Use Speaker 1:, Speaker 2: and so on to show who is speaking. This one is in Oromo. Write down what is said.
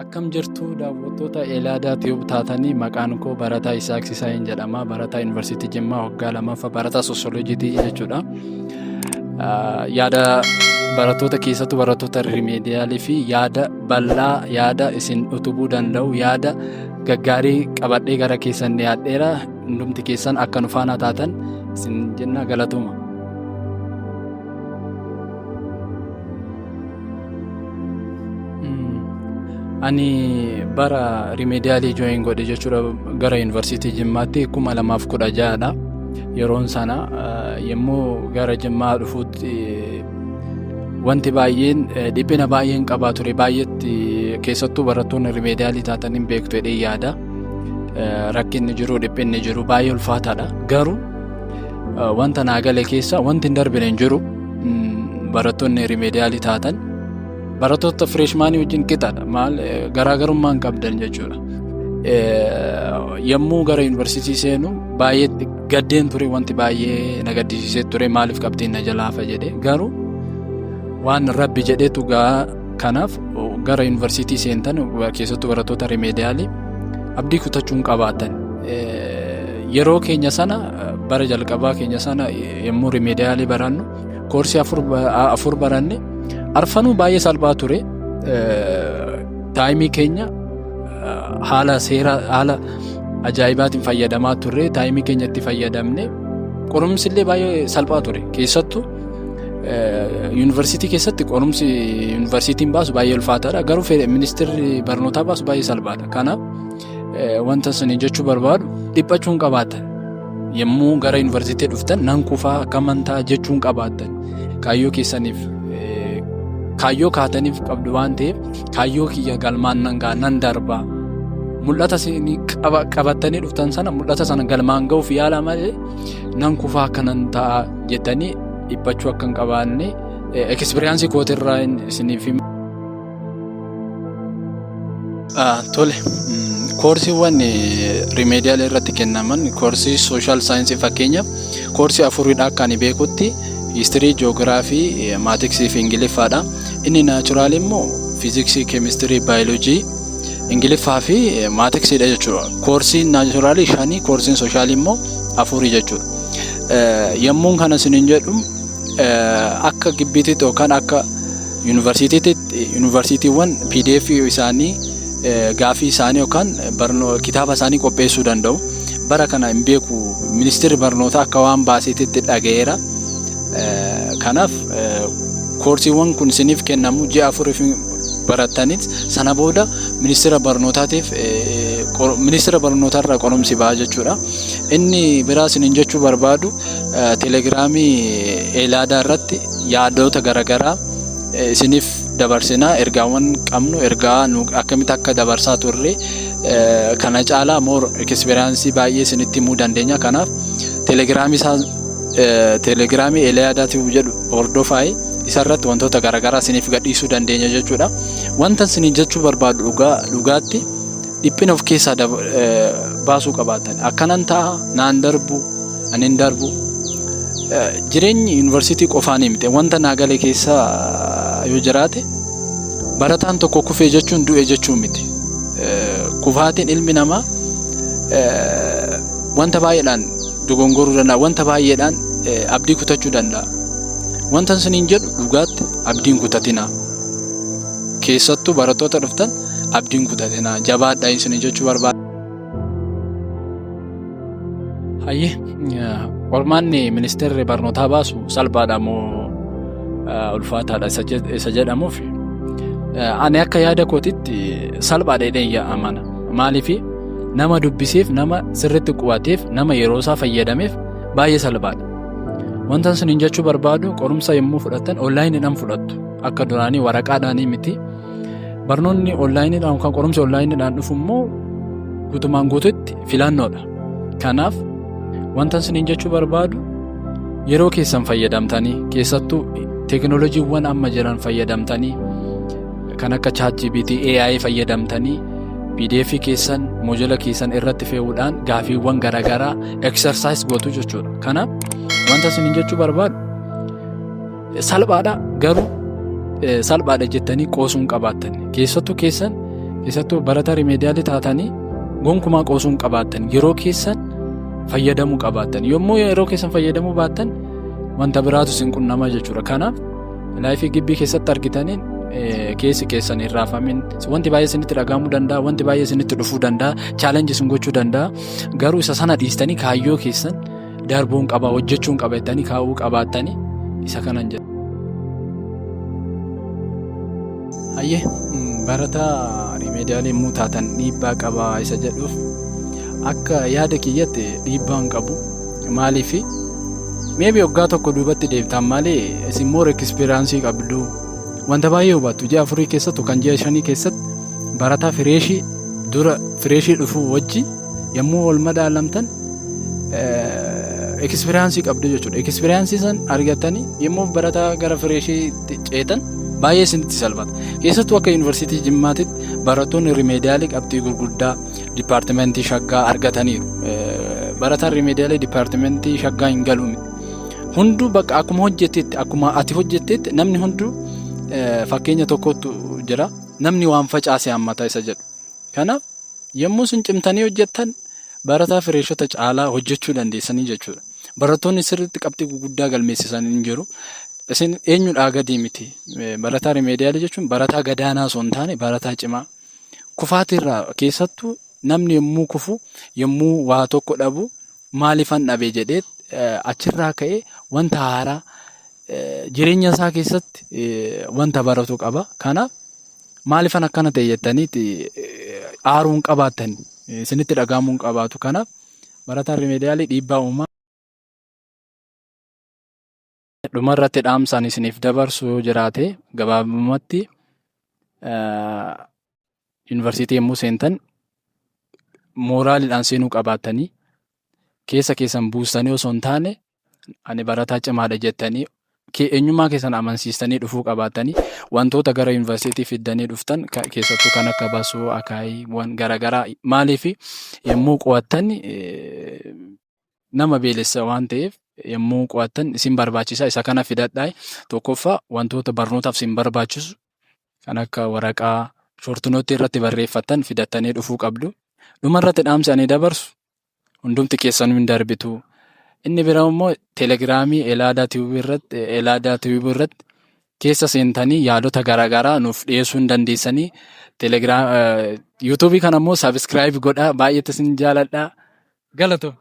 Speaker 1: Akkam jirtu daawwattoota Eelaadaa Tiyuub taatanii maqaan koo Barataa Isaaq Sisaayin jedhama. Barataa Yuunivarsiitii Jimmaa waggaa lammaffaa barataa Soosiyoloojiitii jechuudha. Yaada barattoota keessattuu barattoota rimeediyaalii fi yaada bal'aa yaada isin utubuu danda'u yaada gaggaarii qabadhee gara keessan dhiyaadheera. Hundumti keessan akka nu faana taatan isin jenna galatuma. Ani bara rimeediyaalii jooyin godhe jechuudha gara Yuunivarsiitii Jimmaatti 2016dha. Yeroon sana yommuu gara Jimmaa dhufuutti wanti baay'een dhiphina baay'een qabaa ture. Baay'eetti keessattuu barattoonni rimeediyaalii taatan hin beektu jedhee yaada. Rakkinni jiru dhiphinni jiru baay'ee ulfaataadha. Garuu wanta naa gale keessa wanti hin darbine hin jiru. Barattoonni rimeediyaalii taatan barattoota fireeshmaanii wajjin qixaadha. Maal garaagarummaa hin qabdan jechuudha. Yommuu gara yuunivarsiitii seenu baay'ee gaddeen ture, wanti baay'ee na gaddisiisee ture. Maaliif qabxiin na jalaafa jedhee garuu waan rabbi jedheetu kanaaf gara yuunivarsiitii seentan keessattuu barattoota rimeediyaalii abdii kutachuun qabaatan. Yeroo keenya sana bara jalqabaa keenya sana yommuu rimeediyaalii barannu koorsii afur baranne arfanuu baay'ee salphaa ture. Taayimii keenya haala ajaa'ibaatiin fayyadamaa turre. Taayimii keenya itti fayyadamne qorumsi illee baay'ee salphaa ture. Keessattuu yuunivarsiitii keessatti qorumsi yuunivarsiitiin baasu baay'ee ulfaataadha. Garuu ministeerri barnootaa baasu baay'ee salphaadha. Kanaaf wanta isin jechuu barbaadu dhiphachuun qabaatan. Yommuu gara yuunivarsiitii dhuftan nan kufaa akka amantaa jechuun qabaatan. Kaayyoo keessaniif kaayyoo kaataniif qabdu waan ta'eef kaayyoo kiyya galmaan nan darbaa. Mul'ata isin qabattanii dhuftan sana mul'ata sana galmaan ga'uuf yaala malee nan kufaa akka nan ta'a jettanii dhiphachuu akka hin qabaanne ekspiriyaansii kootirraa isiniif hima. Tole. Koorsiiwwan rimeediyaalii irratti kennaman koorsii sooshaal saayinsii fakkeenyaaf koorsii afuridha akka ani beekutti. Histirii, Joogiraafii, Maatiksii fi Ingiliffaadha. Inni naachuraalii immoo Fiiziksii, Keemistirii, Baayoloojii, Ingiliffaa fi Maatiksiidha jechuudha. Koorsiin naachuraalii 5, koorsiin sooshalii immoo 4 jechuudha. Yommuun kana isiniin jedhu akka gibbiitti yookaan akka yuunivarsiitiiwwan PDF isaanii gaafii isaanii yookaan kitaaba isaanii qopheessuu danda'u. Bara kana hin beeku ministeerri barnootaa akka waan baaseetitti dhaga'eera. Kanaaf koorsiiwwan kun isiniif kennamu ji'a 4 barattaniit sana booda ministeera barnootaatiif ministeera barnootaarraa qorumsi ba'a jechuudha. Inni biraa isiniin jechuu barbaadu teelegiraamii Eelaadaa irratti yaadota garaagaraa isiniif dabarsinaa. Ergaawwan qabnu ergaa akkamitti akka dabarsaa turre kana caalaa moor ekspiriyaansii baay'ee isinitti himuu dandeenya. Kanaaf teelegiraamii Eelaadaa Tiyuub jedhu hordofaa. Isarratti wantoota garaagaraa isiniif gadhiisuu dandeenya jechuudha. Wanta isiniin jechuu barbaadu dhugaatti dhiphina of keessaa baasuu qabaatan. Akkanan ta'a naan darbu ani hin darbu. Jireenyi yuunivarsiitii qofaanii miti. Wanta naagalee keessaa yoo jiraate barataan tokko kufee jechuun du'e jechuun miti. Kufaatiin ilmi namaa wanta baay'eedhaan dogongoruu danda'a. Wanta baay'eedhaan abdii kutachuu danda'a. Wanta isiniin jedhu dhugaatti abdiin kutatinaa. Keessattuu barattoota dhuftan abdiin kutatinaa. Jabaadhaa isiniin jechuu barbaada. Qormaanni ministeerri barnootaa baasu salphaadha moo ulfaataadha isa jedhamuuf ani akka yaada kootitti salphaadha jedhee amana. Maaliif nama dubbiseef, nama sirriitti qubateef, nama yeroo isaa fayyadameef baay'ee salphaadha. Wanta isiniin jechuu barbaadu qorumsa yommuu fudhattan onlaayiniidhaan fudhattu. Akka duraanii waraqaadhaanii miti. Barnoonni onlaayiniidhaan kan qorumsa onlaayiniidhaan dhufu immoo guutumaan guututti filannoodha. Kanaaf wanta isiniin jechuu barbaadu yeroo keessan fayyadamtanii keessattuu teekinooloojiiwwan amma jiran fayyadamtanii kan akka ChatGPT, AI fayyadamtanii PDF keessan, moojila keessan irratti fe'uudhaan gaafiiwwan garaagaraa exercise gootu jechuudha. Kanaaf wanta isiniin jechuu barbaadu salphaadha garuu salphaadha jettanii qoosuun qabaatan keessattuu keessan keessattuu barataa rimeediyaalii taatanii gonkumaa qoosuu hin qabaattan yeroo keessan fayyadamuu qabaattan. Yommuu yeroo keessan fayyadamuu baattan wanta biraatu isin qunnama jechuudha. Kanaaf laayifii gibbii keessatti argitaniin keessi keessan hin raafamin. Wanti baay'ee isinitti dhagahamuu danda'a, wanti baay'ee isinitti dhufuu danda'a, chaalenjii isin gochuu danda'a. Garuu isa sana dhiistanii kaayyoo keessan darbuun qaba, hojjechuun qaba jettanii kaa'uu qabaattanii isa kanan jedha. Hayyee barataa rimeediyaalii yommuu taatan dhiibbaa qabaa isa jedhuuf akka yaada kiyyatti dhiibbaa hin qabu. Maaliifi meebii waggaa tokko duubatti deebitan malee isin moo ekspiriyaansii qabdu wanta baay'ee hubattu. Ji'a 4 keessattu kan ji'a 5 keessatti barataa fireeshii dura fireeshii dhufuu wajji yommuu wal madaalamtan ekspiriyaansii qabdu jechuudha. Ekspiriyaansii san argatanii yommuu barataa gara fireeshii ceetan baay'ee isinitti salphata. Keessattuu akka yuunivarsiitii Jimmaatitti barattoonni rimeediyaalii qabxii gurguddaa dipaartimentii shaggaa argataniiru. Barataan rimeediyaalii dipaartimentii shaggaa hin galu miti. Hunduu bakka akkuma hojjetteetti, akkuma ati hojjetteetti namni hunduu fakkeenya tokkotu jira. Namni waan facaase hammata isa jedhu. Kanaaf yommuu isin cimtanii hojjettan barataa fireeshota caalaa hojjechuu dandeessanii jechuudha. Barattoonni sirriitti qabxii gurguddaa galmeessisan hin jiru. Isin eenyudhaa gadi miti. Barataa rimeediyaalii jechuun barataa gadaanaa osoo hin taane barataa cimaa. Kufaatirraa keessattuu namni yommuu kufu, yommuu waa tokko dhabu maaliifan dhabe jedhee achirraa ka'ee wanta haaraa jireenya isaa keessatti wanta baratu qaba. Kanaaf maaliifan akkana ta'e jettaniiti aaruun qabaatanii isinitti dhagahamuun qabaatu. Kanaaf barataan rimeediyaalii dhiibbaa uumaa. Dhumarratti dhaamsaan isiniif dabarsu jiraate gabaabumatti yuunivarsiitii yommuu seentan mooraaliidhaan seenuu qabaatanii keessa keessan buustanii osoo hin taane ani barataa cimaadha jettanii eenyummaa keessan amansiistanii dhufuu qabaatanii wantoota gara yuunivarsiitii fiddanii dhuftan keessattuu kan akka basoo akaayiiwwan garaagaraa maaliif yommuu qo'attan nama beelessa waan ta'eef yommuu qo'attan isin barbaachisa. Isa kana fidadhaa. Tokkoffaa wantoota barnootaaf isin barbaachisu kan akka waraqaa shoortinootii irratti barreeffattan fidattanii dhufuu qabdu. Dhumarratti dhaamsi ani dabarsu hundumti keessanuu hin darbitu. Inni biraa immoo teelegiraamii Elaadaa Tiwiibii irratti keessa seentanii yaadota garaagaraa nuuf dhiyeessuu hin dandeessanii. Yuutuubii kana immoo saabskraayib godhaa. Baay'eetti isin jaaladhaa. Galatoo.